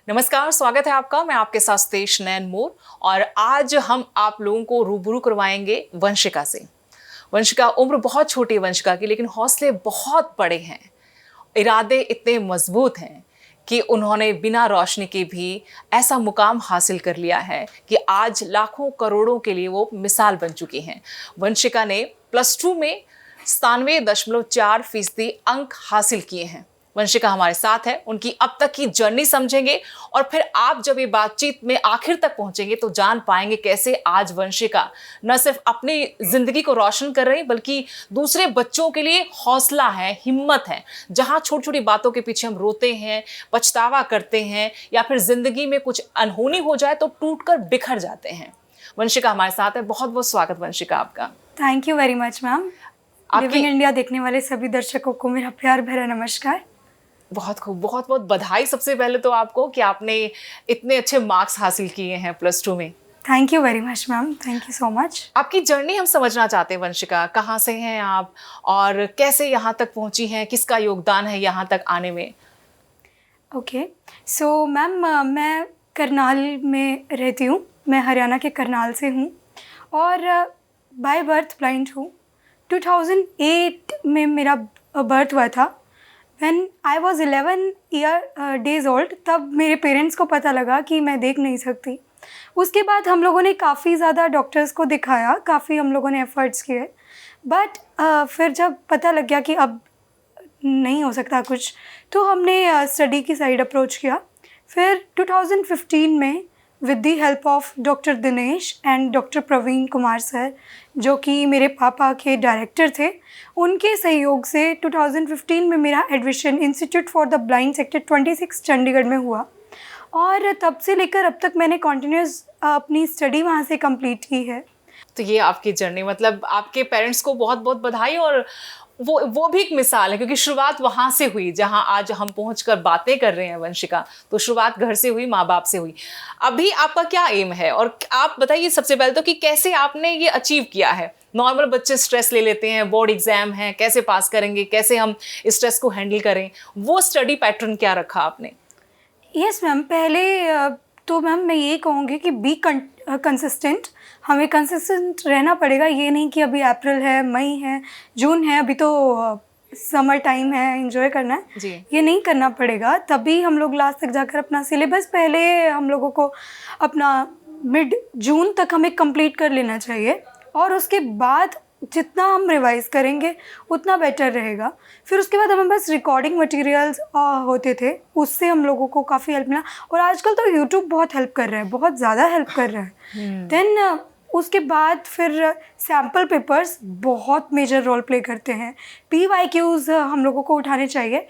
नमस्कार, स्वागत है आपका। मैं आपके साथ तेज नैन मोर और आज हम आप लोगों को रूबरू करवाएंगे वंशिका से। वंशिका उम्र बहुत छोटी है वंशिका की, लेकिन हौसले बहुत बड़े हैं। इरादे इतने मजबूत हैं कि उन्होंने बिना रोशनी के भी ऐसा मुकाम हासिल कर लिया है कि आज लाखों करोड़ों के लिए वो मिसाल बन चुकी हैं। वंशिका ने +2 में 97.4% अंक हासिल किए हैं। वंशिका हमारे साथ है, उनकी अब तक की जर्नी समझेंगे और फिर आप जब ये बातचीत में आखिर तक पहुंचेंगे तो जान पाएंगे कैसे आज वंशिका न सिर्फ अपनी जिंदगी को रोशन कर रही बल्कि दूसरे बच्चों के लिए हौसला है, हिम्मत है। जहां छोटी छोटी बातों के पीछे हम रोते हैं, पछतावा करते हैं या फिर जिंदगी में कुछ अनहोनी हो जाए तो टूटकर बिखर जाते हैं। वंशिका हमारे साथ है। बहुत बहुत स्वागत वंशिका आपका। Thank you very much ma'am. Living India देखने वाले सभी दर्शकों को मेरा प्यार भरा नमस्कार। बहुत खूब, बहुत बहुत बधाई सबसे पहले तो आपको कि आपने इतने अच्छे मार्क्स हासिल किए हैं +2 में। Thank you very much ma'am, thank you so much. आपकी जर्नी हम समझना चाहते हैं वंशिका, कहाँ से हैं आप और कैसे यहाँ तक पहुँची हैं, किसका योगदान है यहाँ तक आने में? ओके, सो मैम मैं करनाल में रहती हूँ। मैं हरियाणा के करनाल से हूँ और बाय बर्थ ब्लाइंड हूँ। 2008 में मेरा बर्थ हुआ था। When I was 11 days old, तब मेरे पेरेंट्स को पता लगा कि मैं देख नहीं सकती। उसके बाद हम लोगों ने काफ़ी ज़्यादा डॉक्टर्स को दिखाया, काफ़ी हम लोगों ने एफ़र्ट्स किए, बट फिर जब पता लग गया कि अब नहीं हो सकता कुछ, तो हमने स्टडी की साइड अप्रोच किया। फिर 2015 में with the help of doctor Dinesh and doctor Praveen Kumar sir, जो कि मेरे पापा के डायरेक्टर थे, उनके सहयोग से 2015 में मेरा admission institute for the blind sector 26 Chandigarh में हुआ और तब से लेकर अब तक मैंने कॉन्टिन्यूस अपनी स्टडी वहाँ से कंप्लीट की है। तो ये आपकी जर्नी, मतलब आपके पेरेंट्स को बहुत बहुत बधाई। और वो भी एक मिसाल है क्योंकि शुरुआत वहाँ से हुई जहाँ आज हम पहुँचकर बातें कर रहे हैं वंशिका। तो शुरुआत घर से हुई, माँ बाप से हुई। अभी आपका क्या एम है और आप बताइए सबसे पहले तो कि कैसे आपने ये अचीव किया है? नॉर्मल बच्चे स्ट्रेस ले लेते हैं, बोर्ड एग्जाम है, कैसे पास करेंगे, कैसे हम स्ट्रेस को हैंडल करें, वो स्टडी पैटर्न क्या रखा आपने? यस मैम, पहले तो मैम मैं ये कहूँगी कि बी कंसिस्टेंट। हमें कंसिस्टेंट रहना पड़ेगा। ये नहीं कि अभी अप्रैल है, मई है, जून है, अभी तो समर टाइम है, एंजॉय करना है जी। ये नहीं करना पड़ेगा। तभी हम लोग लास्ट तक जाकर अपना सिलेबस पहले हम लोगों को अपना मिड जून तक हमें कंप्लीट कर लेना चाहिए और उसके बाद जितना हम रिवाइज़ करेंगे उतना बेटर रहेगा। फिर उसके बाद हमारे पास रिकॉर्डिंग मटेरियल्स होते थे, उससे हम लोगों को काफ़ी हेल्प मिला। और आजकल तो यूट्यूब बहुत हेल्प कर रहा है, बहुत ज़्यादा हेल्प कर रहा है। देन उसके बाद फिर सैम्पल पेपर्स बहुत मेजर रोल प्ले करते हैं। PYQs हम लोगों को उठाने चाहिए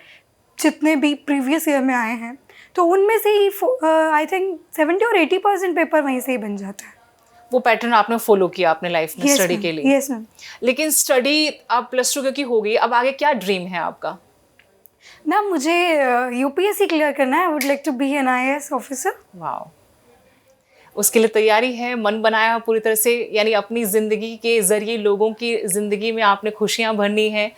जितने भी प्रीवियस ईयर में आए हैं, तो उनमें से ही आई थिंक 70 और 80% पेपर वहीं से ही बन जाता है। वो पैटर्न आपने फॉलो किया अपने लाइफ में स्टडी के लिए? Yes ma'am. लेकिन स्टडी अब +2 क्योंकि हो गई, अब आगे क्या ड्रीम है आपका? मैम मुझे UPSC क्लियर करना है। I would like to be an IAS officer. वाह, उसके लिए तैयारी है, मन बनाया है पूरी तरह से, यानी अपनी ज़िंदगी के ज़रिए लोगों की ज़िंदगी में आपने खुशियाँ भरनी है।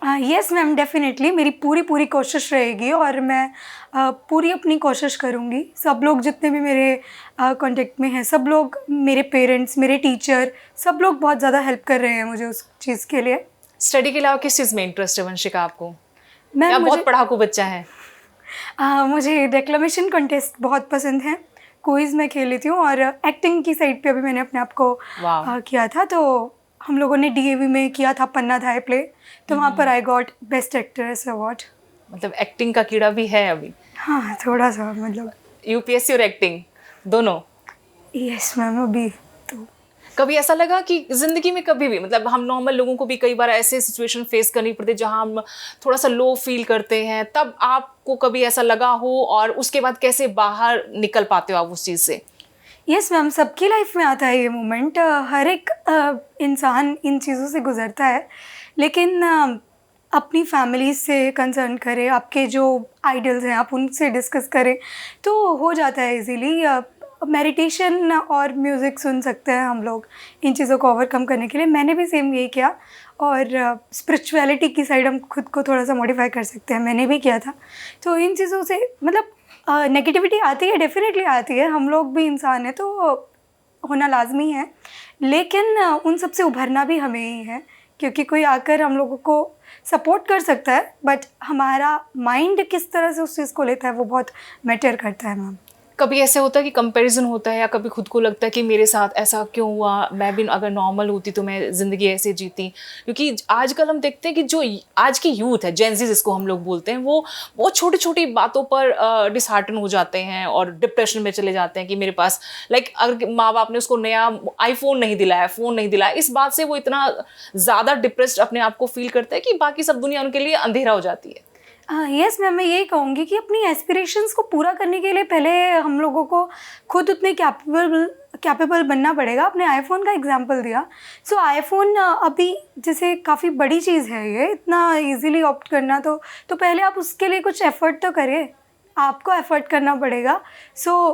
यस मैम, डेफिनेटली मेरी पूरी कोशिश रहेगी और मैं पूरी अपनी कोशिश करूँगी। सब लोग जितने भी मेरे कांटेक्ट में हैं, सब लोग, मेरे पेरेंट्स, मेरे टीचर, सब लोग बहुत ज़्यादा हेल्प कर रहे हैं मुझे उस चीज़ के लिए। स्टडी के अलावा किस चीज़ में इंटरेस्ट है वंशिका आपको? मैम बहुत पढ़ाकू बच्चा है? मुझे डेक्लेमेशन कॉन्टेस्ट बहुत पसंद है। क्विज़ में खेल लेती हूँ और एक्टिंग की साइड पे अभी मैंने अपने आप को किया था। तो हम लोगों ने DAV में किया था पन्ना धाय प्ले, तो वहाँ पर I got best actress award. मतलब एक्टिंग का कीड़ा भी है अभी? हाँ, थोड़ा सा, मतलब UPSC और एक्टिंग दोनों? Yes ma'am. अभी तो कभी ऐसा लगा कि ज़िंदगी में कभी भी, मतलब हम नॉर्मल लोगों को भी कई बार ऐसे सिचुएशन फेस करनी पड़ती है जहाँ हम थोड़ा सा लो फील करते हैं, तब आपको कभी ऐसा लगा हो और उसके बाद कैसे बाहर निकल पाते हो आप उस चीज़ से? यस मैम, सबकी लाइफ में आता है ये मोमेंट। हर एक इंसान इन चीज़ों से गुजरता है, लेकिन अपनी फैमिली से कंसर्न करें, आपके जो आइडल्स हैं आप उनसे डिस्कस करें तो हो जाता है इजीली। मेडिटेशन और म्यूज़िक सुन सकते हैं हम लोग इन चीज़ों को ओवरकम करने के लिए। मैंने भी सेम यही किया और स्पिरिचुअलिटी की साइड हम खुद को थोड़ा सा मॉडिफाई कर सकते हैं, मैंने भी किया था। तो इन चीज़ों से मतलब नेगेटिविटी आती है, डेफिनेटली आती है, हम लोग भी इंसान हैं तो होना लाजमी है, लेकिन उन सब से उभरना भी हमें ही है, क्योंकि कोई आकर हम लोगों को सपोर्ट कर सकता है, बट हमारा माइंड किस तरह से उस चीज़ को लेता है वो बहुत मैटर करता है मैम। कभी ऐसे होता है कि कंपैरिजन होता है, या कभी खुद को लगता है कि मेरे साथ ऐसा क्यों हुआ, मैं भी अगर नॉर्मल होती तो मैं ज़िंदगी ऐसे जीती? क्योंकि आजकल हम देखते हैं कि जो आज की यूथ है, जेनजी जिसको हम लोग बोलते हैं, वो बहुत छोटी छोटी बातों पर डिसहार्टन हो जाते हैं और डिप्रेशन में चले जाते हैं कि मेरे पास अगर माँ बाप ने उसको नया आईफोन नहीं दिलाया, फ़ोन नहीं दिलाया, इस बात से वो इतना ज़्यादा डिप्रेस्ड अपने आप को फील करता है कि बाकी सब दुनिया उनके लिए अंधेरा हो जाती है। यस मैम, मैं यही कहूँगी कि अपनी एस्पिरेशंस को पूरा करने के लिए पहले हम लोगों को खुद उतने कैपेबल बनना पड़ेगा। आपने आईफोन का एग्जांपल दिया, सो आईफोन अभी जैसे काफ़ी बड़ी चीज़ है, ये इतना इजीली ऑप्ट करना, तो पहले आप उसके लिए कुछ एफ़र्ट तो करिए, आपको एफ़र्ट करना पड़ेगा। सो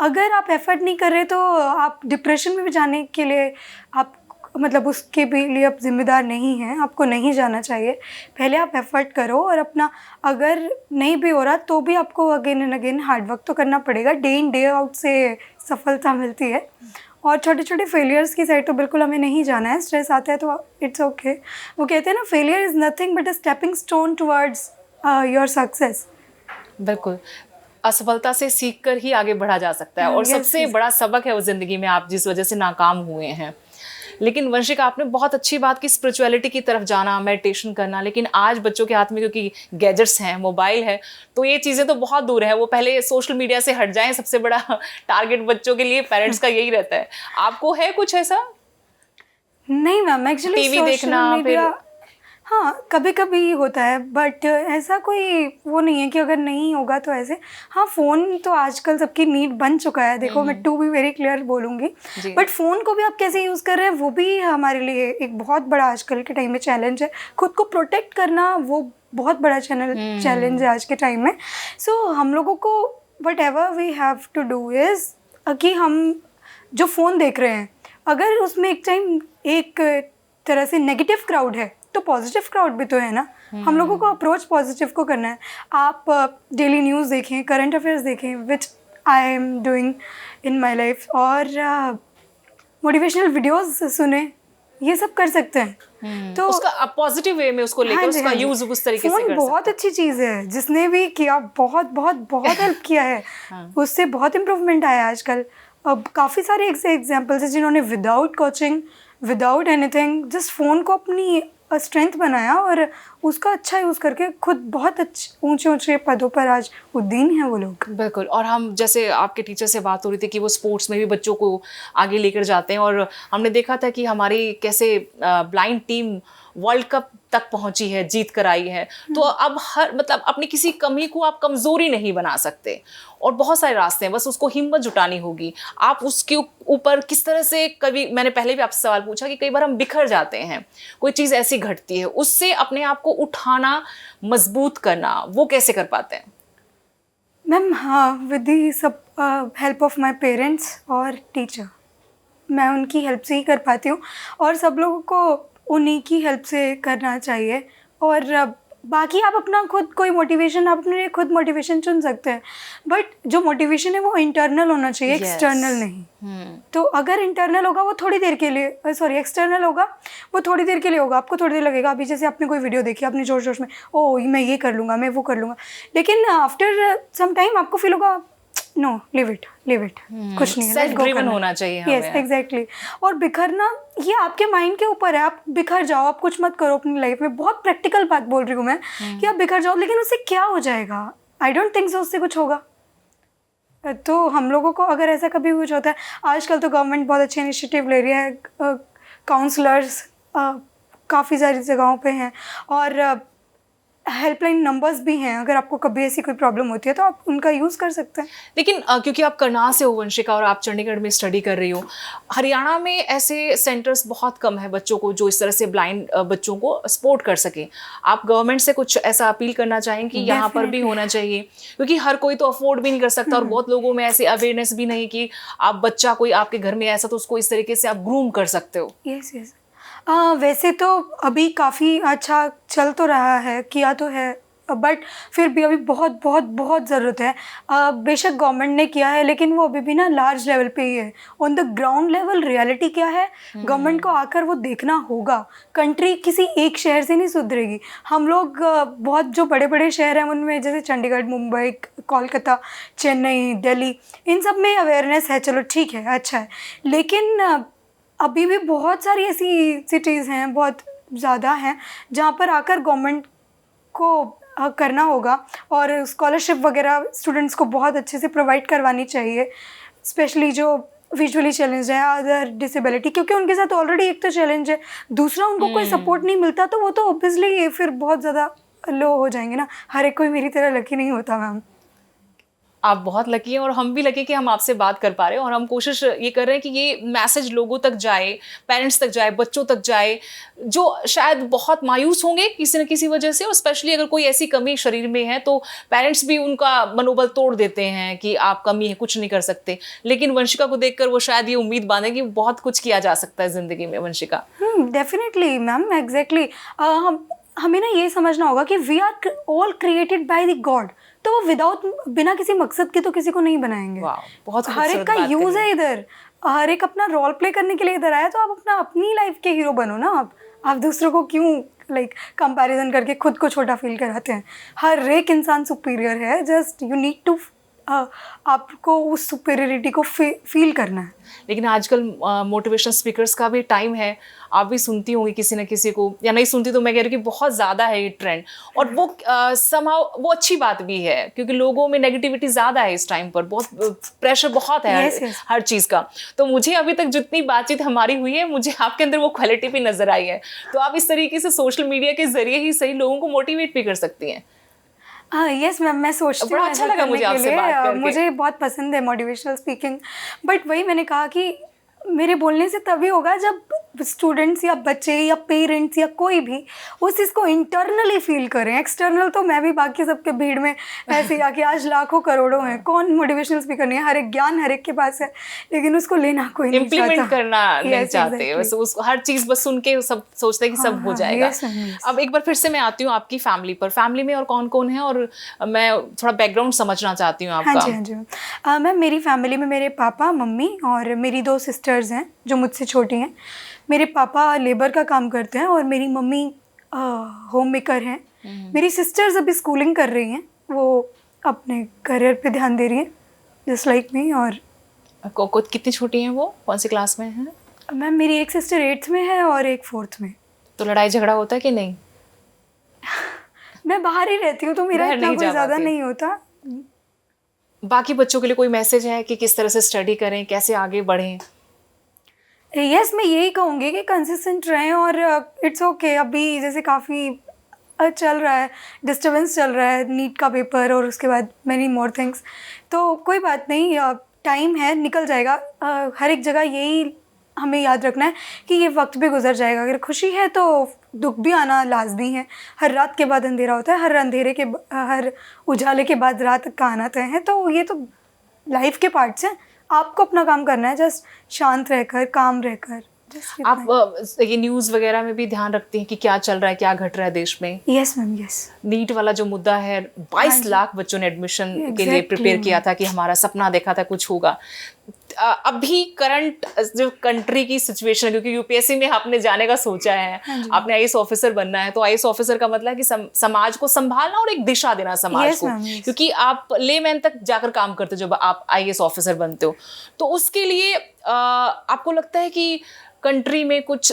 अगर आप एफ़र्ट नहीं कर रहे तो आप डिप्रेशन में भी जाने के लिए आप मतलब उसके भी लिए आप जिम्मेदार नहीं हैं, आपको नहीं जाना चाहिए। पहले आप एफ़र्ट करो, और अपना अगर नहीं भी हो रहा तो भी आपको again and again hard work तो करना पड़ेगा। डे इन डे आउट से सफलता मिलती है, और छोटे छोटे फेलियर्स की साइड तो बिल्कुल हमें नहीं जाना है। स्ट्रेस आता है तो इट्स ओके। वो कहते हैं ना, failure is nothing but a stepping stone towards your success. बिल्कुल, असफलता से सीख कर ही आगे बढ़ा जा सकता है, और सबसे बड़ा सबक है वो ज़िंदगी में आप जिस वजह से नाकाम हुए हैं। लेकिन वंशिका, आपने बहुत अच्छी बात की, स्पिरिचुअलिटी की तरफ जाना, मेडिटेशन करना, लेकिन आज बच्चों के हाथ में क्योंकि गैजेट्स हैं, मोबाइल है, तो ये चीज़ें तो बहुत दूर है। वो पहले सोशल मीडिया से हट जाएं, सबसे बड़ा टारगेट बच्चों के लिए पेरेंट्स का यही रहता है। आपको है कुछ ऐसा? नहीं मैम, एक्चुअली टीवी देखना फिर हाँ कभी कभी होता है, बट ऐसा कोई वो नहीं है कि अगर नहीं होगा तो ऐसे। हाँ, फ़ोन तो आजकल सबकी नीड बन चुका है। देखो, मैं टू बी वेरी क्लियर बोलूँगी, बट फ़ोन को भी आप कैसे यूज़ कर रहे हैं वो भी हमारे लिए एक बहुत बड़ा आजकल के टाइम में चैलेंज है। खुद को प्रोटेक्ट करना वो बहुत बड़ा चैलेंज है आज के टाइम में। सो हम लोगों को whatever we have to do is कि हम जो फ़ोन देख रहे हैं, अगर उसमें एक तरह से नेगेटिव क्राउड है तो पॉजिटिव क्राउड भी तो है ना। हम लोगों को अप्रोच पॉजिटिव को करना है। आप डेली न्यूज़ देखें, करंट अफेयर्स देखें, which I am doing in my life, और मोटिवेशनल वीडियोस सुने, ये सब कर सकते हैं। तो उसका पॉजिटिव वे में उसको लेकर उसका यूज उस तरीके से कर सकते हैं। बहुत अच्छी चीज़ है, जिसने भी किया बहुत बहुत बहुत हेल्प किया है। उससे बहुत इम्प्रूवमेंट आया आजकल। अब काफ़ी सारे एग्जाम्पल्स हैं जिन्होंने without coaching, without anything, just phone को अपनी स्ट्रेंथ बनाया, और उसका अच्छा यूज़ करके खुद बहुत अच्छे ऊंचे ऊंचे पदों पर आज उद्दीन हैं वो लोग। बिल्कुल। और हम जैसे आपके टीचर से बात हो रही थी कि वो स्पोर्ट्स में भी बच्चों को आगे लेकर जाते हैं, और हमने देखा था कि हमारी कैसे ब्लाइंड टीम वर्ल्ड कप तक पहुंची है, जीत कर आई है। तो अब अपनी किसी कमी को आप कमज़ोरी नहीं बना सकते, और बहुत सारे रास्ते हैं, बस उसको हिम्मत जुटानी होगी। आप उसके ऊपर किस तरह से, कभी मैंने पहले भी आपसे सवाल पूछा कि कई बार हम बिखर जाते हैं, कोई चीज़ ऐसी घटती है, उससे अपने आप को उठाना, मजबूत करना, वो कैसे कर पाते हैं? मैम, हाँ, विद दी सब हेल्प ऑफ माई पेरेंट्स और टीचर, मैं उनकी हेल्प से ही कर पाती हूँ, और सब लोगों को उन्हीं की हेल्प से करना चाहिए। और बाकी आप अपना खुद कोई मोटिवेशन, आप अपने लिए खुद मोटिवेशन चुन सकते हैं, बट जो मोटिवेशन है वो इंटरनल होना चाहिए, एक्सटर्नल नहीं। तो अगर इंटरनल होगा वो थोड़ी देर के लिए, एक्सटर्नल होगा वो थोड़ी देर के लिए होगा, आपको थोड़ी देर लगेगा। अभी जैसे आपने कोई वीडियो देखी, आपने जोश जोश में मैं ये कर लूँगा, मैं वो कर लूँगा, लेकिन आफ्टर सम टाइम आपको फील होगा नो, लिव इट, कुछ नहीं है, सेल्फ ड्रिवन होना चाहिए हमें। Yes, exactly. और बिखरना ये आपके माइंड के ऊपर है, आप बिखर जाओ, आप कुछ मत करो अपनी लाइफ में। बहुत प्रैक्टिकल बात बोल रही हूँ मैं कि आप बिखर जाओ, लेकिन उससे क्या हो जाएगा? आई डोंट थिंक सो उससे कुछ होगा। तो हम लोगों को अगर ऐसा कभी कुछ होता है, आजकल तो गवर्नमेंट बहुत अच्छे इनिशिएटिव ले रही है, काउंसलर्स काफ़ी सारी जगहों पे हैं, और हेल्पलाइन नंबर्स भी हैं। अगर आपको कभी ऐसी कोई प्रॉब्लम होती है तो आप उनका यूज़ कर सकते हैं। लेकिन क्योंकि आप करनाल से हो वंशिका, और आप चंडीगढ़ में स्टडी कर रही हो, हरियाणा में ऐसे सेंटर्स बहुत कम है बच्चों को जो इस तरह से ब्लाइंड बच्चों को सपोर्ट कर सके। आप गवर्नमेंट से कुछ ऐसा अपील करना चाहेंगे कि यहाँ पर भी होना चाहिए? क्योंकि हर कोई तो अफोर्ड भी नहीं कर सकता, और बहुत लोगों में ऐसे अवेयरनेस भी नहीं कि आप बच्चा कोई आपके घर में ऐसा, तो उसको इस तरीके से आप ग्रूम कर सकते हो। यस। वैसे तो अभी काफ़ी अच्छा चल तो रहा है, किया तो है बट फिर भी अभी बहुत बहुत बहुत ज़रूरत है। बेशक गवर्नमेंट ने किया है, लेकिन वो अभी भी ना लार्ज लेवल पे ही है। On the ground level reality क्या है, गवर्नमेंट को आकर वो देखना होगा। कंट्री किसी एक शहर से नहीं सुधरेगी। हम लोग बहुत जो बड़े बड़े शहर हैं उनमें, जैसे चंडीगढ़, मुंबई, कोलकाता, चेन्नई, दिल्ली, इन सब में अवेयरनेस है, चलो ठीक है, अच्छा है। लेकिन अभी भी बहुत सारी ऐसी सिटीज़ हैं, बहुत ज़्यादा हैं, जहाँ पर आकर गवर्नमेंट को करना होगा और स्कॉलरशिप वगैरह स्टूडेंट्स को बहुत अच्छे से प्रोवाइड करवानी चाहिए, स्पेशली जो विजुअली चैलेंज है, अदर डिसेबिलिटी, क्योंकि उनके साथ ऑलरेडी एक तो चैलेंज है, दूसरा उनको कोई सपोर्ट नहीं मिलता, तो वो तो ऑब्वियसली फिर बहुत ज़्यादा लो हो जाएंगे ना। हर एक कोई मेरी तरह लकी नहीं होता मैम। आप बहुत लकी हैं और हम भी लकी कि हम आपसे बात कर पा रहे हैं, और हम कोशिश ये कर रहे हैं कि ये मैसेज लोगों तक जाए, पेरेंट्स तक जाए, बच्चों तक जाए, जो शायद बहुत मायूस होंगे किसी न किसी वजह से, और स्पेशली अगर कोई ऐसी कमी शरीर में है तो पेरेंट्स भी उनका मनोबल तोड़ देते हैं कि आप कमी है, कुछ नहीं कर सकते। लेकिन वंशिका को देखकर वो शायद ये उम्मीद बांधे कि बहुत कुछ किया जा सकता है ज़िंदगी में। Vanshika, definitely ma'am, exactly. हमें ना ये समझना होगा कि we are all created by the god, तो वो विदाउट, बिना किसी मकसद के तो किसी को नहीं बनाएंगे। बहुत हर एक का यूज है इधर, हर एक अपना रोल प्ले करने के लिए इधर आया, तो आप अपनी लाइफ के हीरो बनो ना। आप दूसरों को क्यों कंपैरिजन करके खुद को छोटा फील कराते हैं? हर एक इंसान सुपीरियर है, जस्ट यू नीड टू आपको उस सुपीरियरिटी को फील करना है। लेकिन आजकल मोटिवेशनल स्पीकर्स का भी टाइम है, आप भी सुनती होंगी किसी न किसी को, या नहीं सुनती तो मैं कह रही हूँ कि बहुत ज़्यादा है ये ट्रेंड, और वो somehow वो अच्छी बात भी है, क्योंकि लोगों में नेगेटिविटी ज़्यादा है इस टाइम पर, बहुत प्रेशर बहुत है हर चीज़ का। तो मुझे अभी तक जितनी बातचीत हमारी हुई है, मुझे आपके अंदर वो क्वालिटी भी नज़र आई है। तो आप इस तरीके से सोशल मीडिया के जरिए ही सही लोगों को मोटिवेट भी कर सकती हैं। यस मैम, मैं सोचती हूँ, बड़ा अच्छा लगा मुझे आपसे बात करके। मुझे बहुत पसंद है मोटिवेशनल स्पीकिंग, बट वही मैंने कहा कि मेरे बोलने से तभी होगा जब स्टूडेंट्स या बच्चे या पेरेंट्स या कोई भी उस चीज़ को इंटरनली फील करें। एक्सटर्नल तो मैं भी बाकी सबके भीड़ में ऐसे आके, आज लाखों करोड़ों हैं, कौन मोटिवेशनल स्पीकर नहीं है, हर एक ज्ञान हर एक के पास है, लेकिन उसको लेना कोई नहीं चाहता, इम्प्लीमेंट करना नहीं चाहते, बस उसको हर चीज़ बस सुन के सब सोचते हैं कि सब हो जाएगा। अब एक बार फिर से मैं आती हूँ आपकी फैमिली पर। फैमिली में और कौन कौन है, और मैं थोड़ा बैकग्राउंड समझना चाहती हूँ आपका। हाँ जी मैम, मेरी फैमिली में मेरे पापा, मम्मी और मेरी 2 सिस्टर्स हैं जो मुझसे छोटी हैं। मेरे पापा लेबर का काम करते हैं और मेरी मम्मी होम मेकर हैं। मेरी सिस्टर्स अभी स्कूलिंग कर रही हैं, वो अपने करियर पे ध्यान दे रही हैं, जस्ट लाइक मी। और कितनी छोटी हैं वो, कौन सी क्लास में हैं? मैम मेरी एक सिस्टर 8th में है और एक 4th में। तो लड़ाई झगड़ा होता है कि नहीं? मैं बाहर ही रहती हूँ तो मेरा इतना कोई ज़्यादा नहीं होता। बाकी बच्चों के लिए कोई मैसेज है कि किस तरह से स्टडी करें, कैसे आगे बढ़ें? यस, मैं यही कहूँगी कि कंसिस्टेंट रहें, और इट्स ओके। अभी जैसे काफ़ी चल रहा है, डिस्टर्बेंस चल रहा है, नीट का पेपर और उसके बाद मैनी मोर थिंग्स, तो कोई बात नहीं, टाइम है, निकल जाएगा। हर एक जगह यही हमें याद रखना है कि ये वक्त भी गुजर जाएगा। अगर खुशी है तो दुख भी आना लाजमी है। हर रात के बाद अंधेरा होता है, हर उजाले के बाद रात का आना तय है। तो ये तो लाइफ के पार्ट्स हैं, आपको अपना काम करना है, जस्ट शांत रहकर, काम रहकर। आप ये न्यूज़ वगैरह में भी ध्यान रखती हैं कि क्या चल रहा है, क्या घट रहा है देश में? Yes ma'am, yes. नीट वाला जो मुद्दा है, 22 लाख बच्चों ने एडमिशन के लिए प्रिपेयर किया था कि हमारा सपना देखा था कुछ होगा। अभी करंट जो कंट्री की सिचुएशन, क्योंकि यूपीएससी में आपने जाने का सोचा है, आपने आईएएस ऑफिसर बनना है, तो आईएएस ऑफिसर का मतलब है कि समाज को संभालना और एक दिशा देना समाज को, क्योंकि आप लेमैन तक जाकर काम करते हो जब आप आईएएस ऑफिसर बनते हो। तो उसके लिए आपको लगता है कि कंट्री में कुछ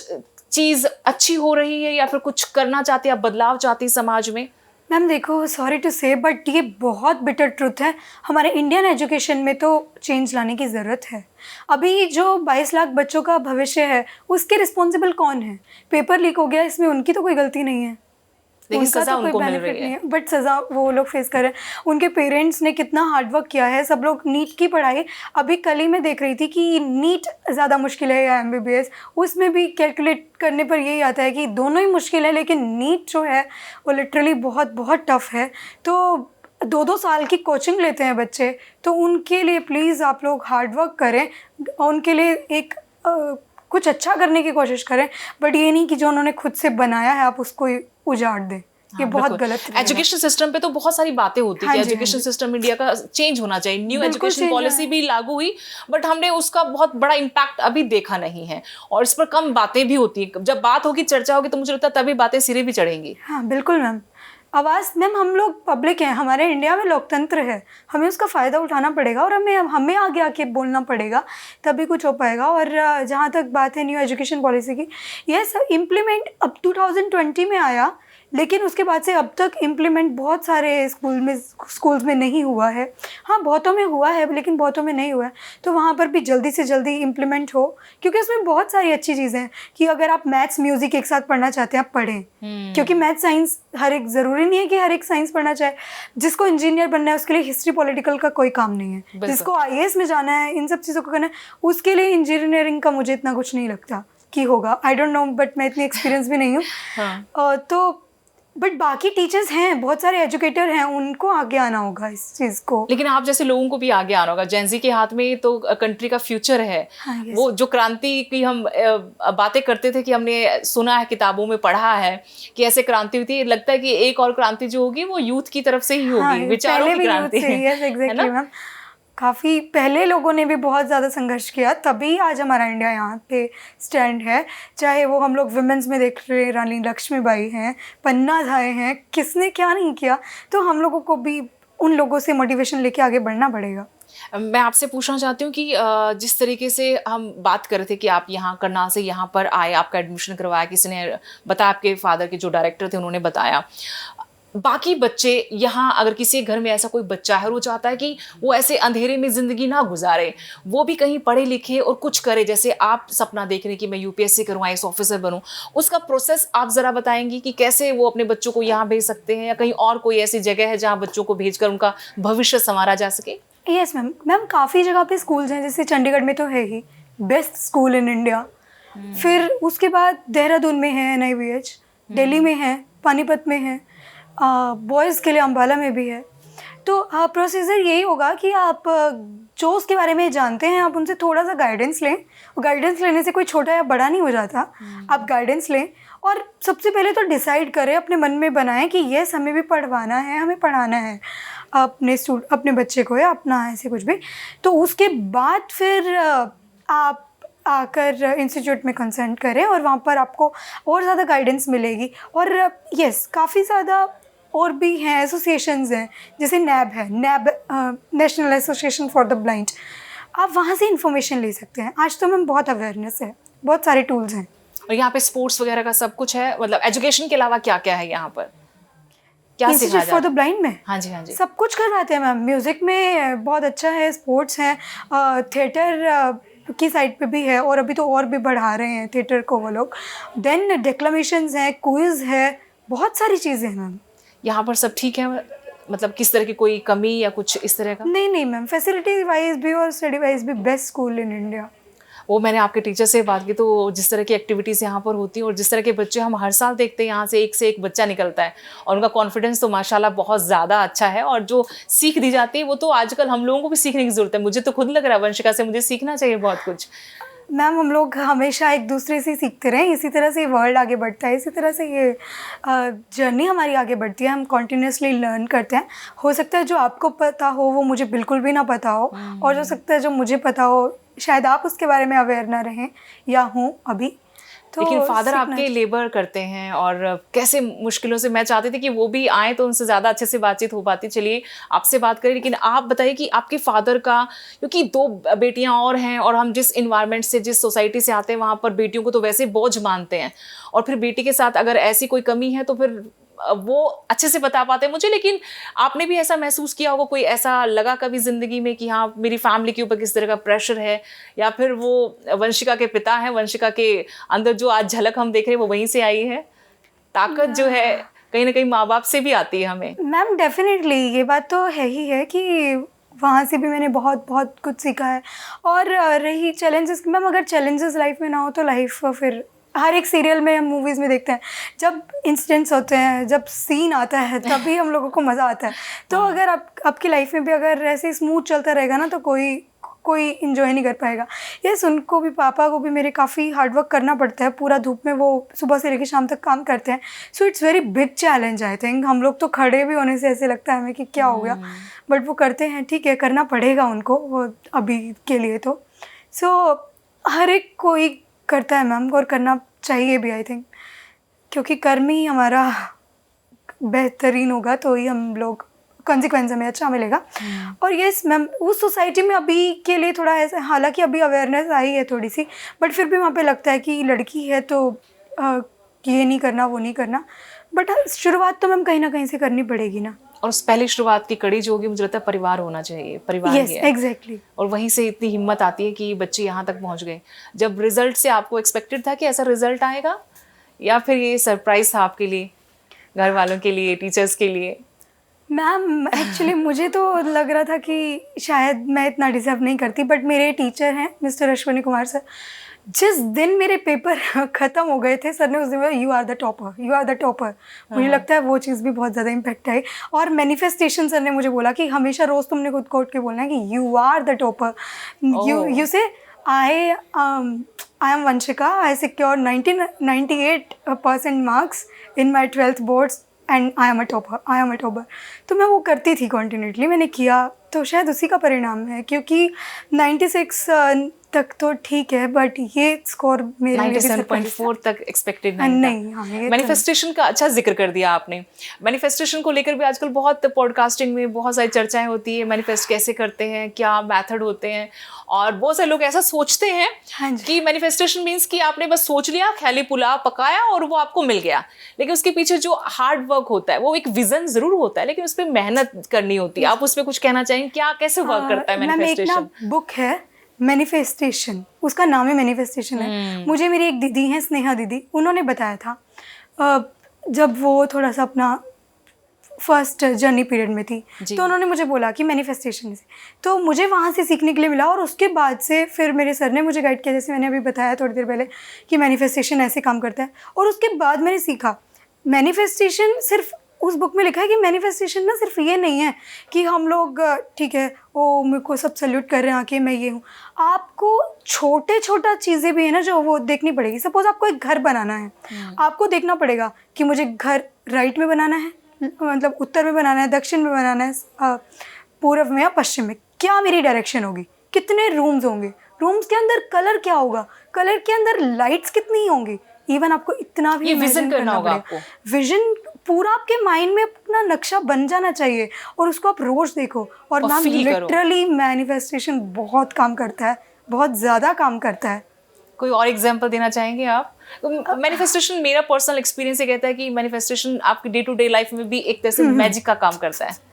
चीज़ अच्छी हो रही है, या फिर कुछ करना चाहती है, आप बदलाव चाहती है समाज में? मैम देखो, सॉरी टू से, बट ये बहुत बिटर ट्रुथ है, हमारे इंडियन एजुकेशन में तो चेंज लाने की ज़रूरत है। अभी जो 22 लाख बच्चों का भविष्य है, उसके रिस्पॉन्सिबल कौन है? पेपर लीक हो गया, इसमें उनकी तो कोई गलती नहीं है, लेकिन सजा तो उनको मिल रही है, बट सज़ा वो लोग फेस कर रहे हैं। उनके पेरेंट्स ने कितना हार्डवर्क किया है, सब लोग नीट की पढ़ाई, अभी कल ही मैं देख रही थी कि नीट ज़्यादा मुश्किल है या MBBS, उसमें भी कैलकुलेट करने पर यही आता है कि दोनों ही मुश्किल है, लेकिन नीट जो है वो लिटरली बहुत बहुत टफ है। तो 2-2 साल की कोचिंग लेते हैं बच्चे, तो उनके लिए प्लीज़ आप लोग हार्डवर्क करें, उनके लिए एक कुछ अच्छा करने की कोशिश करें, बट ये नहीं कि जो उन्होंने खुद से बनाया है आप उसको उजाड़ दें। ये बहुत गलत है। एजुकेशन सिस्टम पे तो बहुत सारी बातें होती है कि एजुकेशन सिस्टम इंडिया का चेंज होना चाहिए, न्यू एजुकेशन पॉलिसी भी लागू हुई, बट हमने उसका बहुत बड़ा इम्पैक्ट अभी देखा नहीं है और इस पर कम बातें भी होती है। जब बात होगी, चर्चा होगी, तो मुझे लगता है तभी बातें सिरे भी चढ़ेंगी। हाँ बिल्कुल मैम, आवाज़ मैम, हम लोग पब्लिक हैं, हमारे इंडिया में लोकतंत्र है, हमें उसका फ़ायदा उठाना पड़ेगा और हमें आगे आके बोलना पड़ेगा, तभी कुछ हो पाएगा। और जहाँ तक बात है न्यू एजुकेशन पॉलिसी की, यह सब इम्प्लीमेंट अब 2020 में आया, लेकिन उसके बाद से अब तक इम्प्लीमेंट बहुत सारे स्कूल्स में नहीं हुआ है। हाँ बहुतों में हुआ है, लेकिन बहुतों में नहीं हुआ है, तो वहाँ पर भी जल्दी से जल्दी इम्प्लीमेंट हो, क्योंकि उसमें बहुत सारी अच्छी चीज़ें हैं कि अगर आप मैथ्स म्यूज़िक एक साथ पढ़ना चाहते हैं आप पढ़ें, क्योंकि मैथ साइंस हर एक, ज़रूरी नहीं है कि हर एक साइंस पढ़ना चाहे। जिसको इंजीनियर बनना है उसके लिए हिस्ट्री पॉलिटिकल का कोई काम नहीं है, जिसको IAS में जाना है, इन सब चीज़ों को करना है, उसके लिए इंजीनियरिंग का मुझे इतना कुछ नहीं लगता कि होगा। आई डोंट नो, बट मैं इतनी एक्सपीरियंस भी नहीं हूँ। तो बट बाकी टीचर्स हैं, बहुत सारे एजुकेटर हैं, उनको आगे आना होगा इस चीज़ को। लेकिन आप जैसे लोगों को भी आगे आना होगा। जेन ज़ी के हाथ में तो कंट्री का फ्यूचर है। हाँ, वो जो क्रांति की हम बातें करते थे कि हमने सुना है, किताबों में पढ़ा है कि ऐसे क्रांति हुई थी, लगता है कि एक और क्रांति जो होगी वो यूथ की तरफ से ही होगी। हाँ, विचारों की क्रांति। यस एग्जैक्टली मैम, काफ़ी पहले लोगों ने भी बहुत ज़्यादा संघर्ष किया, तभी आज हमारा इंडिया यहाँ पे स्टैंड है। चाहे वो हम लोग विमेंस में देख रहे, रानी लक्ष्मीबाई हैं, पन्ना धाय हैं, किसने क्या नहीं किया, तो हम लोगों को भी उन लोगों से मोटिवेशन लेके आगे बढ़ना पड़ेगा। मैं आपसे पूछना चाहती हूँ कि जिस तरीके से हम बात कर रहे थे कि आप यहाँ करनाल से यहाँ पर आए, आपका एडमिशन करवाया, किसी ने बताया, आपके फादर के जो डायरेक्टर थे उन्होंने बताया। बाकी बच्चे यहाँ, अगर किसी घर में ऐसा कोई बच्चा है और वो चाहता है कि वो ऐसे अंधेरे में ज़िंदगी ना गुजारे, वो भी कहीं पढ़े लिखे और कुछ करे, जैसे आप सपना देख रहे हैं कि मैं UPSC करूँ, IAS ऑफिसर बनूँ, उसका प्रोसेस आप ज़रा बताएंगी कि कैसे वो अपने बच्चों को यहाँ भेज सकते हैं, या कहीं और कोई ऐसी जगह है जहाँ बच्चों को भेजकर उनका भविष्य संवारा जा सके? यस मैम, काफ़ी जगह पे स्कूल्स हैं, जैसे चंडीगढ़ में तो है ही बेस्ट स्कूल इन इंडिया, फिर उसके बाद देहरादून में है NIVH, दिल्ली में है, पानीपत में है, बॉयज़ के लिए अम्बाला में भी है। तो प्रोसीजर यही होगा कि आप जो उसके बारे में जानते हैं आप उनसे थोड़ा सा गाइडेंस लें। गाइडेंस लेने से कोई छोटा या बड़ा नहीं हो जाता, आप गाइडेंस लें और सबसे पहले तो डिसाइड करें, अपने मन में बनाएं कि यस हमें भी पढ़वाना है, हमें पढ़ाना है अपने बच्चे को या अपना ऐसे कुछ भी। तो उसके बाद फिर आप आकर इंस्टीट्यूट में कंसल्ट करें और वहाँ पर आपको और ज़्यादा गाइडेंस मिलेगी। और यस काफ़ी ज़्यादा और भी हैं, एसोसिएशंस हैं, जैसे NAB है, national association for the blind, आप वहाँ से इंफॉर्मेशन ले सकते हैं। आज तो मैम बहुत अवेयरनेस है, बहुत सारे टूल्स हैं। और यहाँ पे स्पोर्ट्स वगैरह का सब कुछ है, मतलब एजुकेशन के अलावा क्या क्या है यहाँ पर, क्या इंस्टीट्यूट फॉर द ब्लाइंड में? हाँ जी, हाँ जी, सब कुछ करवाते हैं मैम। म्यूज़िक में बहुत अच्छा है, स्पोर्ट्स है, थिएटर की साइड पे भी है, और अभी तो और भी बढ़ा रहे हैं थिएटर को वो लोग। देन डिक्लेमेशंस है, क्विज है, बहुत सारी चीज़ें हैं मैम। यहाँ पर सब ठीक है, मतलब किस तरह की कोई कमी या कुछ इस तरह का? नहीं मैम, फैसिलिटी वाइज भी और स्टडी वाइज भी बेस्ट स्कूल इन इंडिया। वो मैंने आपके टीचर से बात की, तो जिस तरह की एक्टिविटीज़ यहाँ पर होती हैं और जिस तरह के बच्चे हम हर साल देखते हैं, यहाँ से एक बच्चा निकलता है और उनका कॉन्फिडेंस तो माशाल्लाह बहुत ज़्यादा अच्छा है, और जो सीख दी जाती है वो तो आजकल हम लोगों को भी सीखने की ज़रूरत है। मुझे तो खुद लग रहा है वंशिका से मुझे सीखना चाहिए बहुत कुछ। मैम हम लोग हमेशा एक दूसरे से सीखते रहें, इसी तरह से वर्ल्ड आगे बढ़ता है, इसी तरह से ये जर्नी हमारी आगे बढ़ती है। हम कॉन्टीन्यूसली लर्न करते हैं। हो सकता है जो आपको पता हो वो मुझे बिल्कुल भी ना पता हो, और हो सकता है जो मुझे पता हो शायद आप उसके बारे में अवेयर ना रहें या हों अभी। तो लेकिन फादर आपके लेबर करते हैं और कैसे मुश्किलों से, मैं चाहती थी कि वो भी आए तो उनसे ज़्यादा अच्छे से बातचीत हो पाती। चलिए आपसे बात करें, लेकिन आप बताइए कि आपके फादर का, क्योंकि 2 बेटियां और हैं, और हम जिस इन्वायरमेंट से, जिस सोसाइटी से आते हैं वहाँ पर बेटियों को तो वैसे बोझ मानते हैं, और फिर बेटी के साथ अगर ऐसी कोई कमी है तो फिर वो अच्छे से बता पाते हैं मुझे। लेकिन आपने भी ऐसा महसूस किया होगा, कोई ऐसा लगा कभी ज़िंदगी में कि हाँ मेरी फैमिली के ऊपर किस तरह का प्रेशर है, या फिर वो वंशिका के पिता हैं, वंशिका के अंदर जो आज झलक हम देख रहे हैं वो वहीं से आई है? ताकत जो है कहीं ना कहीं माँ बाप से भी आती है हमें। मैम डेफिनेटली ये बात तो है ही है कि वहाँ से भी मैंने बहुत बहुत कुछ सीखा है। और रही चैलेंजेस, मैम अगर चैलेंजेस लाइफ में ना हो तो लाइफ फिर हर एक सीरियल में, हम मूवीज़ में देखते हैं, जब इंसिडेंट्स होते हैं, जब सीन आता है तभी हम लोगों को मज़ा आता है। तो अगर आपकी लाइफ में भी अगर ऐसे स्मूथ चलता रहेगा ना तो कोई कोई इंजॉय नहीं कर पाएगा। यस, उनको भी, पापा को भी मेरे काफ़ी हार्डवर्क करना पड़ता है, पूरा धूप में वो सुबह से लेकर शाम तक काम करते हैं। So it's very big challenge I think. हम लोग तो खड़े भी होने से ऐसे लगता है हमें कि क्या हो गया, बट वो करते हैं। ठीक है, करना पड़ेगा उनको वो अभी के लिए तो। सो हर एक कोई करता है मैम, और करना चाहिए भी आई थिंक, क्योंकि कर्म ही हमारा बेहतरीन होगा तो ही हम लोग कॉन्सिक्वेंस हमें अच्छा मिलेगा। और यस मैम, उस सोसाइटी में अभी के लिए थोड़ा ऐसा, हालांकि अभी अवेयरनेस आई है थोड़ी सी, बट फिर भी वहाँ पे लगता है कि लड़की है तो ये नहीं करना वो नहीं करना। बट शुरुआत तो मैम कहीं ना कहीं से करनी पड़ेगी ना। और उस पहली शुरुआत की कड़ी जो होगी, मुझे लगता है परिवार होना चाहिए, परिवार यस ही है। एग्जैक्टली। और वहीं से इतनी हिम्मत आती है कि बच्चे यहाँ तक पहुँच गए। जब रिजल्ट से आपको एक्सपेक्टेड था कि ऐसा रिजल्ट आएगा, या फिर ये सरप्राइज था आपके लिए, घर वालों के लिए, टीचर्स के लिए? मैम एक्चुअली मुझे तो लग रहा था कि शायद मैं इतना डिज़र्व नहीं करती, बट मेरे टीचर हैं मिस्टर अश्विनी कुमार सर, जिस दिन मेरे पेपर ख़त्म हो गए थे, सर ने उस दिन बोला you are the topper, you are the topper. मुझे लगता है वो चीज़ भी बहुत ज़्यादा इम्पैक्ट आई। और मैनिफेस्टेशन सर ने मुझे बोला कि हमेशा रोज़ तुमने खुद को उठ के बोलना है कि you are the topper. You say I am Vanshika, I secure 98% marks in my 12th boards and I am a topper, I am a topper. तो मैं वो करती थी कॉन्टिन्यूटली, मैंने किया, तो शायद उसी का परिणाम है, क्योंकि 96 तक तो ठीक है, बट ये स्कोर मेरे लिए 97.4 तक एक्सपेक्टेड नहीं। था। मैनिफेस्टेशन का अच्छा जिक्र कर दिया आपने। मैनिफेस्टेशन को लेकर भी आजकल बहुत पॉडकास्टिंग में बहुत सारी चर्चाएं होती है, मैनिफेस्ट कैसे करते हैं, क्या मेथड होते हैं। और बहुत सारे लोग ऐसा सोचते हैं कि मैनिफेस्टेशन मीन्स कि आपने बस सोच लिया, ख्याली पुलाव पकाया और वो आपको मिल गया। लेकिन उसके पीछे जो हार्ड वर्क होता है, वो एक विजन जरूर होता है, लेकिन उस पर मेहनत करनी होती है। आप उस पर कुछ कहना चाहेंगे, क्या कैसे वर्क करता है मैनिफेस्टेशन? बुक है मैनिफेस्टेशन, उसका नाम है मैनिफेस्टेशन है। मुझे मेरी एक दीदी हैं, स्नेहा दीदी, उन्होंने बताया था जब वो थोड़ा सा अपना फर्स्ट जर्नी पीरियड में थी, तो उन्होंने मुझे बोला कि मैनिफेस्टेशन से, तो मुझे वहाँ से सीखने के लिए मिला। और उसके बाद से फिर मेरे सर ने मुझे गाइड किया, जैसे मैंने अभी बताया थोड़ी देर पहले कि मैनिफेस्टेशन ऐसे काम करता है। और उसके बाद मैंने सीखा मैनिफेस्टेशन, सिर्फ उस बुक में लिखा है कि मैनिफेस्टेशन ना सिर्फ ये नहीं है कि हम लोग ठीक है ओ मेरे को सब सल्यूट कर रहे हैं आके मैं ये हूँ। आपको छोटा चीज़ें भी है ना जो वो देखनी पड़ेगी। सपोज आपको एक घर बनाना है, आपको देखना पड़ेगा कि मुझे घर राइट में बनाना है, मतलब उत्तर में बनाना है, दक्षिण में बनाना है, पूर्व में या पश्चिम में, क्या मेरी डायरेक्शन होगी, कितने रूम्स होंगे, रूम्स के अंदर कलर क्या होगा, कलर के अंदर लाइट्स कितनी होंगी। इवन आपको इतना भी विजन करना होगा आपको। विजन पूरा आपके माइंड में अपना नक्शा बन जाना चाहिए और उसको आप रोज देखो। और मैम लिटरली मैनिफेस्टेशन बहुत काम करता है, बहुत ज़्यादा काम करता है। कोई और एग्जांपल देना चाहेंगे आप? मैनिफेस्टेशन, मेरा पर्सनल एक्सपीरियंस ये कहता है कि मैनिफेस्टेशन आपकी डे टू डे लाइफ में भी एक तरह से मैजिक का काम करता है।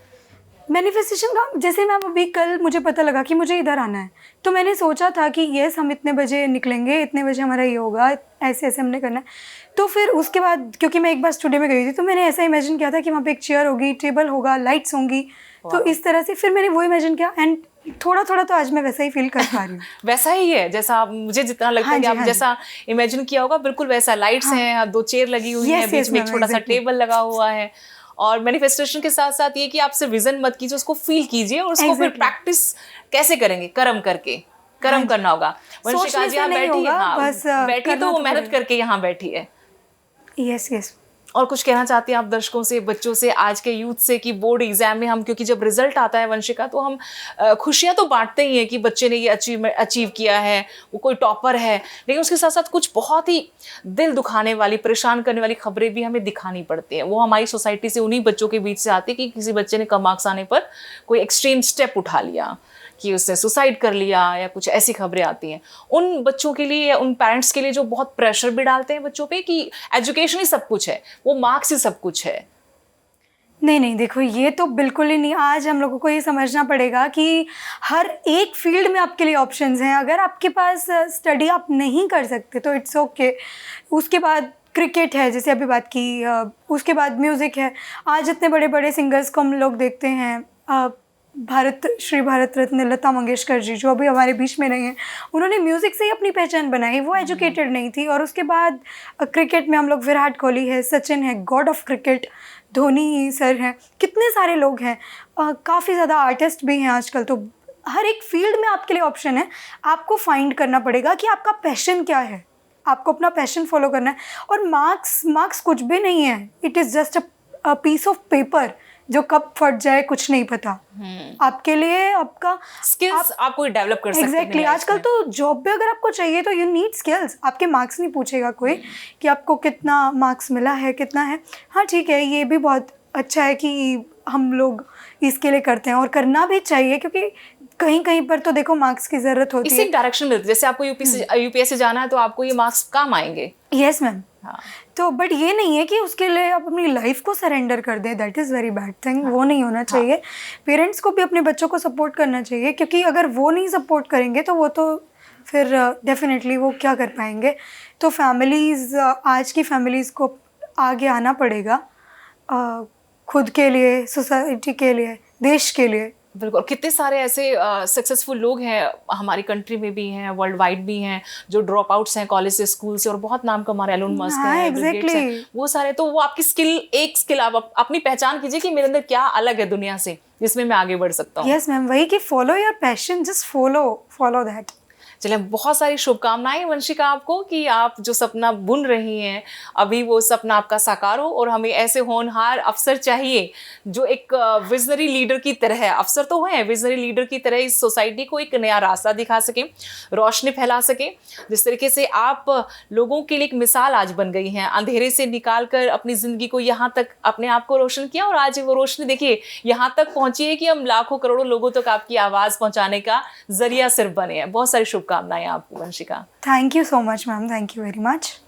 मैनिफेस्टेशन का, जैसे मैम अभी कल मुझे पता लगा कि मुझे इधर आना है, तो मैंने सोचा था कि यस हम इतने बजे निकलेंगे, इतने बजे हमारा ये होगा, ऐसे ऐसे हमने करना है। तो फिर उसके बाद क्योंकि मैं एक बार स्टूडियो में गई थी, तो मैंने ऐसा इमेजिन किया था कि वहाँ पे एक चेयर होगी, टेबल होगा, लाइट्स होंगी। तो इस तरह से फिर मैंने वो इमेजिन किया एंड थोड़ा तो आज मैं वैसा ही फील कर पा रही हूँ। वैसा ही है जैसा मुझे जितना लगता है कि आप जैसा इमेजिन किया होगा बिल्कुल वैसा। लाइट्स हैं, 2 चेयर लगी हुई हैं, बीच में एक छोटा सा टेबल लगा हुआ है। और मैनिफेस्टेशन के साथ साथ ये कि आप सिर्फ विजन मत कीजिए, उसको फील कीजिए और उसको फिर प्रैक्टिस कैसे करेंगे, कर्म करके, कर्म करना होगा। वंशिका जी यहाँ बैठी है, बैठी तो वो मेहनत करके यहाँ बैठी है। यस। और कुछ कहना चाहती हैं आप दर्शकों से, बच्चों से, आज के यूथ से, कि बोर्ड एग्जाम में हम, क्योंकि जब रिजल्ट आता है वंशिका, तो हम खुशियां तो बांटते ही हैं कि बच्चे ने ये अचीव किया है, वो कोई टॉपर है, लेकिन उसके साथ साथ कुछ बहुत ही दिल दुखाने वाली, परेशान करने वाली खबरें भी हमें दिखानी पड़ती हैं। वो हमारी सोसाइटी से, उन्हीं बच्चों के बीच से आती है कि किसी बच्चे ने कम मार्क्स आने पर कोई एक्सट्रीम स्टेप उठा लिया, कि उसने सुसाइड कर लिया, या कुछ ऐसी खबरें आती हैं। उन बच्चों के लिए या उन पेरेंट्स के लिए जो बहुत प्रेशर भी डालते हैं बच्चों पे कि एजुकेशन ही सब कुछ है, वो मार्क्स ही सब कुछ है। नहीं, देखो ये तो बिल्कुल ही नहीं। आज हम लोगों को ये समझना पड़ेगा कि हर एक फील्ड में आपके लिए ऑप्शंस हैं। अगर आपके पास स्टडी आप नहीं कर सकते तो इट्स ओके। उसके बाद क्रिकेट है, जैसे अभी बात की, उसके बाद म्यूज़िक है। आज इतने बड़े बड़े सिंगर्स को हम लोग देखते हैं, श्री भारत रत्न लता मंगेशकर जी, जो अभी हमारे बीच में नहीं है, उन्होंने म्यूज़िक से ही अपनी पहचान बनाई। वो एजुकेटेड नहीं थी। और उसके बाद क्रिकेट में हम लोग, विराट कोहली है, सचिन है, God of cricket, Dhoni sir हैं, कितने सारे लोग हैं, काफ़ी ज़्यादा आर्टिस्ट भी हैं आजकल। तो हर एक फील्ड में आपके लिए ऑप्शन है। आपको फाइंड करना पड़ेगा कि आपका पैशन क्या है, आपको अपना पैशन फॉलो करना है। और मार्क्स कुछ भी नहीं है, it is just a piece of paper जो कब फट जाए कुछ नहीं पता। आपके लिए आपका स्किल्स आपको डेवलप कर सकते हैं। एग्जैक्टली, आजकल तो जॉब भी अगर आपको चाहिए तो यू नीड स्किल्स। आपके मार्क्स नहीं पूछेगा कोई कि आपको कितना मार्क्स मिला है, कितना है। हाँ ठीक है, ये भी बहुत अच्छा है कि हम लोग इसके लिए करते हैं और करना भी चाहिए, क्योंकि कहीं कहीं पर तो देखो मार्क्स की ज़रूरत होती इससे है। डायरेक्शन मिलती है, जैसे आपको यूपीएससी जाना है तो आपको ये मार्क्स काम आएंगे। Yes ma'am. हाँ। तो बट ये नहीं है कि उसके लिए आप अपनी लाइफ को सरेंडर कर दें, that is very bad thing. वो नहीं होना चाहिए। पेरेंट्स को भी अपने बच्चों को सपोर्ट करना चाहिए, क्योंकि अगर वो नहीं सपोर्ट करेंगे तो वो तो फिर डेफिनेटली वो क्या कर पाएंगे। तो फैमिलीज़, आज की फैमिलीज़ को आगे आना पड़ेगा, खुद के लिए, सोसाइटी के लिए, देश के लिए। बिल्कुल, कितने सारे ऐसे सक्सेसफुल लोग हैं हमारी कंट्री में भी हैं, वर्ल्ड वाइड भी हैं, जो ड्रॉप आउट्स हैं कॉलेज से, स्कूल से और बहुत नाम कमा रहे हैं। एलोन मस्क हाँ, हैं, बिल गेट्स हैं, वो सारे। तो वो आपकी एक स्किल आप अपनी पहचान कीजिए कि मेरे अंदर क्या अलग है दुनिया से, जिसमें मैं आगे बढ़ सकता हूँ। यस मैम, वही कि follow your passion, just follow that. चलिए, बहुत सारी शुभकामनाएं वंशिका आपको कि आप जो सपना बुन रही हैं अभी वो सपना आपका साकार हो। और हमें ऐसे होनहार अफसर चाहिए जो एक विजनरी लीडर की तरह है, अफसर तो हैं, विजनरी लीडर की तरह इस सोसाइटी को एक नया रास्ता दिखा सके, रोशनी फैला सके। जिस तरीके से आप लोगों के लिए एक मिसाल आज बन गई हैं, अंधेरे से निकाल कर अपनी ज़िंदगी को यहाँ तक अपने आप को रोशन किया, और आज वो रोशनी देखिए यहाँ तक पहुँची है कि हम लाखों करोड़ों लोगों तक आपकी आवाज़ पहुँचाने का जरिया सिर्फ बने हैं। बहुत सारी शुभकामनाएं आपको Vanshika. Thank you so much ma'am, thank you very much.